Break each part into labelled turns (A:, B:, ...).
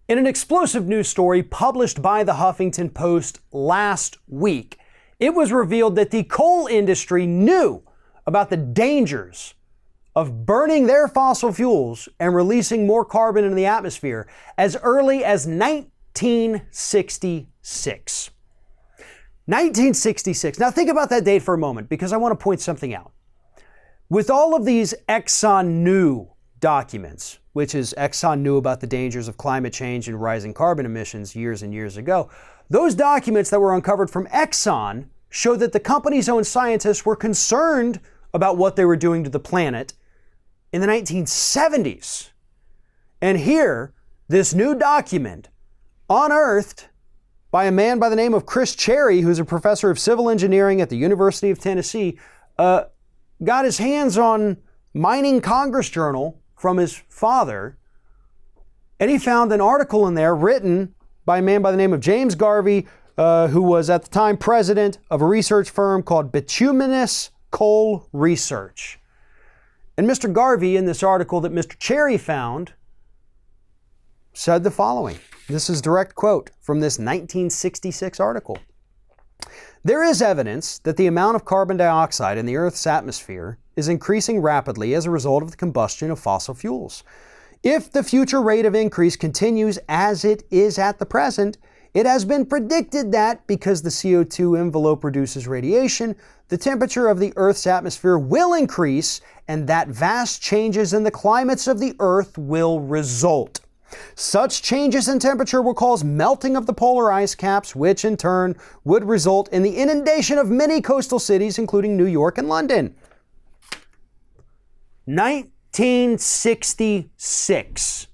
A: In an explosive news story published by the Huffington Post last week, it was revealed that the coal industry knew about the dangers of burning their fossil fuels and releasing more carbon into the atmosphere as early as 1966. 1966. Now think about that date for a moment, because I want to point something out. With all of these Exxon knew documents, which is Exxon knew about the dangers of climate change and rising carbon emissions years and years ago, those documents that were uncovered from Exxon show that the company's own scientists were concerned about what they were doing to the planet in the 1970s. And here, this new document, unearthed by a man by the name of Chris Cherry, who's a professor of civil engineering at the University of Tennessee, got his hands on Mining Congress Journal from his father, and he found an article in there written by a man by the name of James Garvey, who was at the time president of a research firm called Bituminous Coal Research. And Mr. Garvey, in this article that Mr. Cherry found, said the following. This is a direct quote from this 1966 article. There is evidence that the amount of carbon dioxide in the Earth's atmosphere is increasing rapidly as a result of the combustion of fossil fuels. If the future rate of increase continues as it is at the present, it has been predicted that because the CO2 envelope reduces radiation, the temperature of the Earth's atmosphere will increase and that vast changes in the climates of the Earth will result. Such changes in temperature will cause melting of the polar ice caps, which in turn would result in the inundation of many coastal cities, including New York and London. 1966.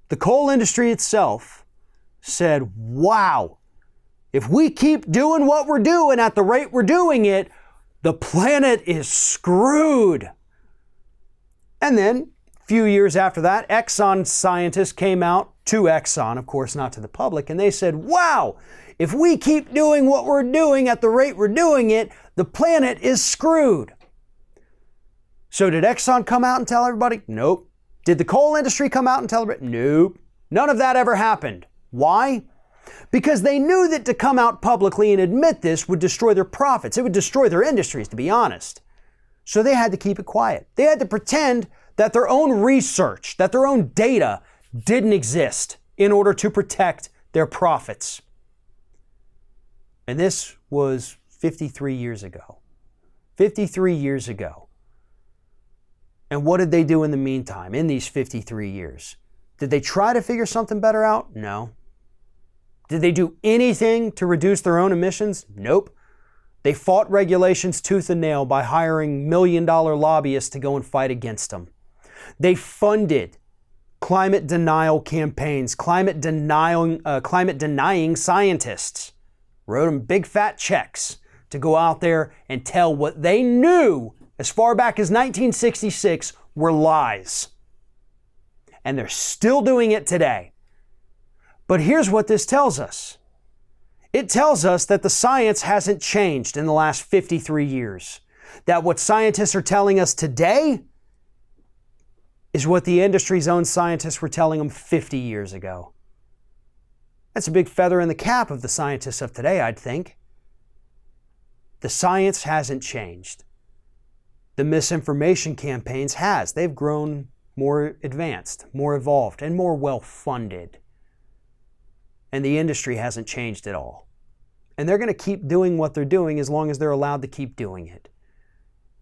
A: The coal industry itself said, wow, if we keep doing what we're doing at the rate we're doing it, the planet is screwed. And then, a few years after that, Exxon scientists came out to Exxon, of course not to the public, and they said, wow, if we keep doing what we're doing at the rate we're doing it, the planet is screwed. So did Exxon come out and tell everybody? Nope. Did the coal industry come out and tell everybody? Nope. None of that ever happened. Why? Because they knew that to come out publicly and admit this would destroy their profits. It would destroy their industries, to be honest. So they had to keep it quiet. They had to pretend that their own research, that their own data didn't exist in order to protect their profits. And this was 53 years ago. 53 years ago. And what did they do in the meantime, in these 53 years? Did they try to figure something better out? No. Did they do anything to reduce their own emissions? Nope. They fought regulations tooth and nail by hiring million-dollar lobbyists to go and fight against them. They funded climate denial campaigns, climate denying scientists, wrote them big fat checks to go out there and tell what they knew as far back as 1966 were lies. And they're still doing it today. But here's what this tells us. It tells us that the science hasn't changed in the last 53 years. That what scientists are telling us today is what the industry's own scientists were telling them 50 years ago. That's a big feather in the cap of the scientists of today, I'd think. The science hasn't changed. The misinformation campaigns has. They've grown more advanced, more evolved, and more well-funded. And the industry hasn't changed at all. And they're going to keep doing what they're doing as long as they're allowed to keep doing it.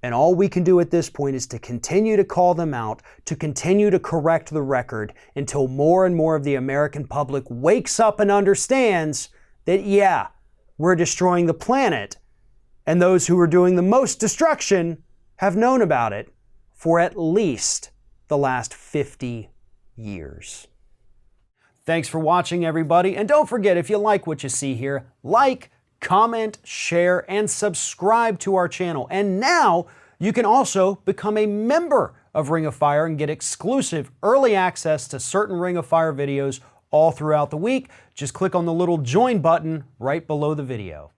A: And all we can do at this point is to continue to call them out, to continue to correct the record until more and more of the American public wakes up and understands that, yeah, we're destroying the planet. And those who are doing the most destruction have known about it for at least the last 50 years. Thanks for watching, everybody. And don't forget, if you like what you see here, like, comment, share, and subscribe to our channel. And now you can also become a member of Ring of Fire and get exclusive early access to certain Ring of Fire videos all throughout the week. Just click on the little join button right below the video.